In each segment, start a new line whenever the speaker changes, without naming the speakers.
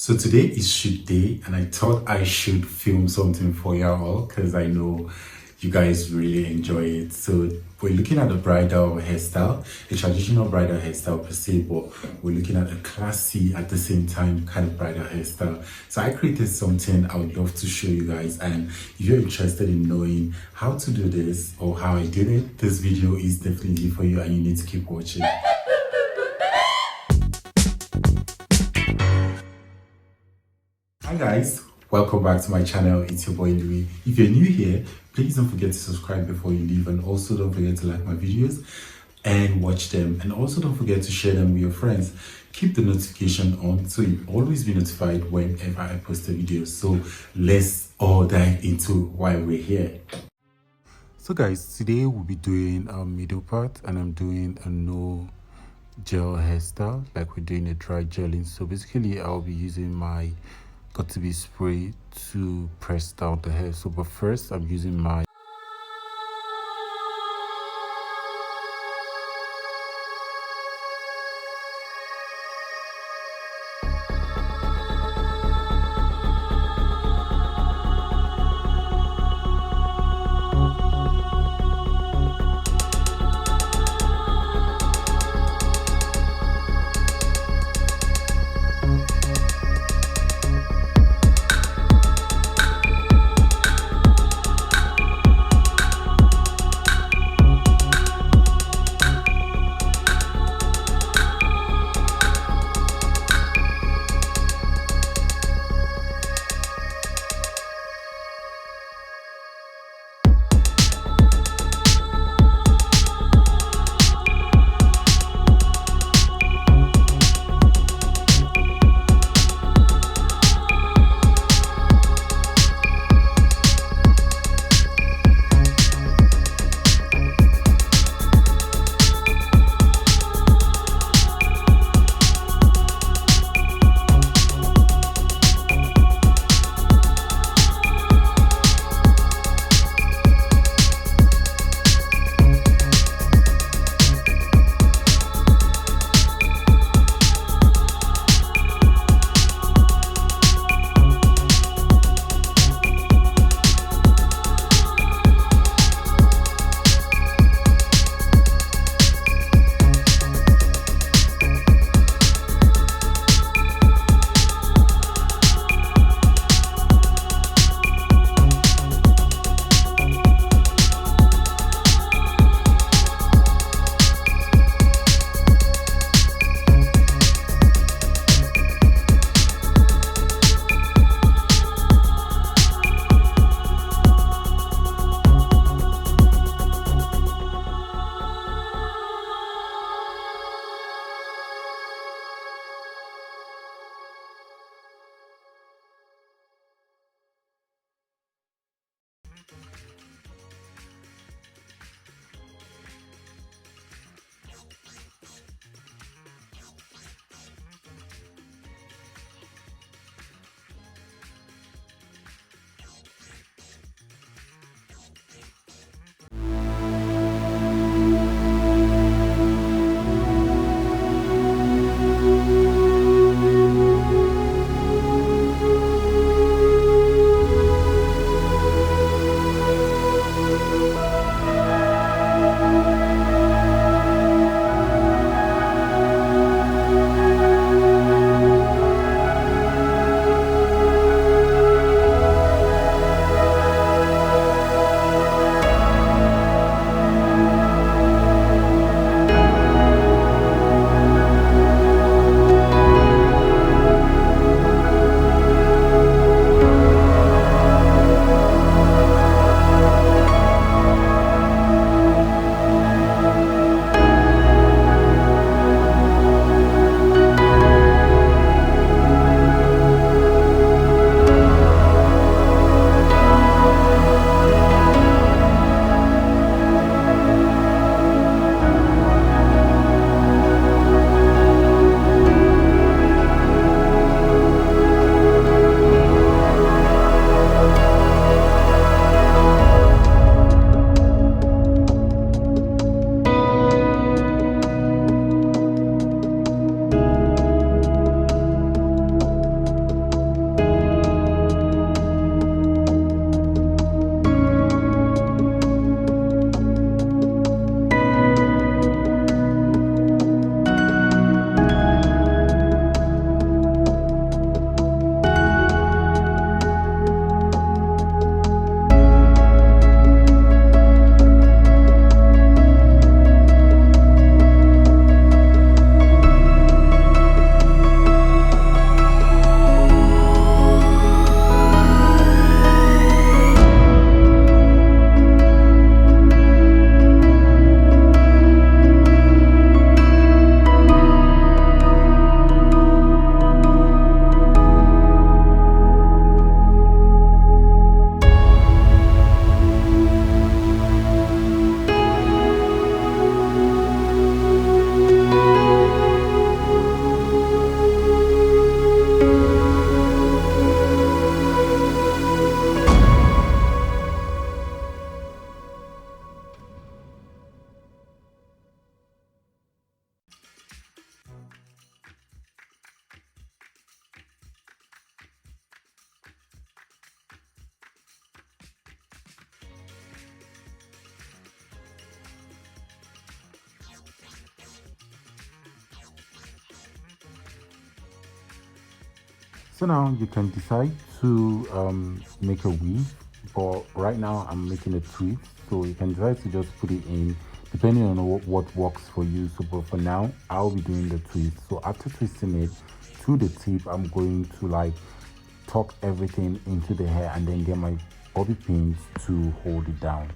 So today is shoot day, and I thought I should film something for y'all because I know you guys really enjoy it. So we're looking at a bridal hairstyle, a traditional bridal hairstyle per se, but we're looking at a classy at the same time kind of bridal hairstyle. So I created something I would love to show you guys, and if you're interested in knowing how to do this or how I did it, this video is definitely for you and you need to keep watching. Hi guys, welcome back to my channel. It's your boy Louis. If you're new here, please don't forget to subscribe before you leave, and also don't forget to like my videos and watch them, and also don't forget to share them with your friends. Keep the notification on so you'll always be notified whenever I post a video. So let's all dive into why we're here. So guys, today we'll be doing a middle part, and I'm doing a no gel hairstyle, like we're doing a dry gelling. So basically I'll be using my got to be spray to press down the hair. So but first I'm using my So now you can decide to make a weave, but right now I'm making a twist, so you can decide to just put it in depending on what works for you. So but for now I'll be doing the twist. So after twisting it to the tip, I'm going to like tuck everything into the hair and then get my bobby pins to hold it down.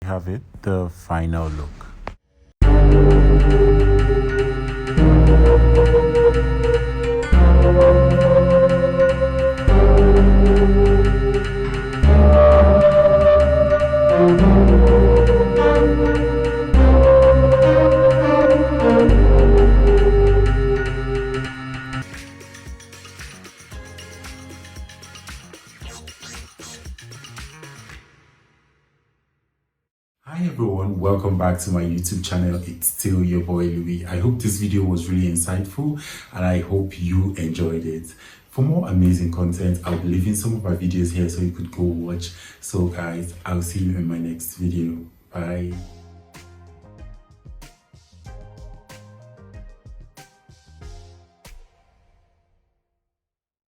Have it, the final look. Hi everyone, welcome back to my YouTube channel. It's still your boy Louis. I hope this video was really insightful and I hope you enjoyed it. For more amazing content, I'll be leaving some of my videos here so you could go watch. So guys, I'll see you in my next video. Bye.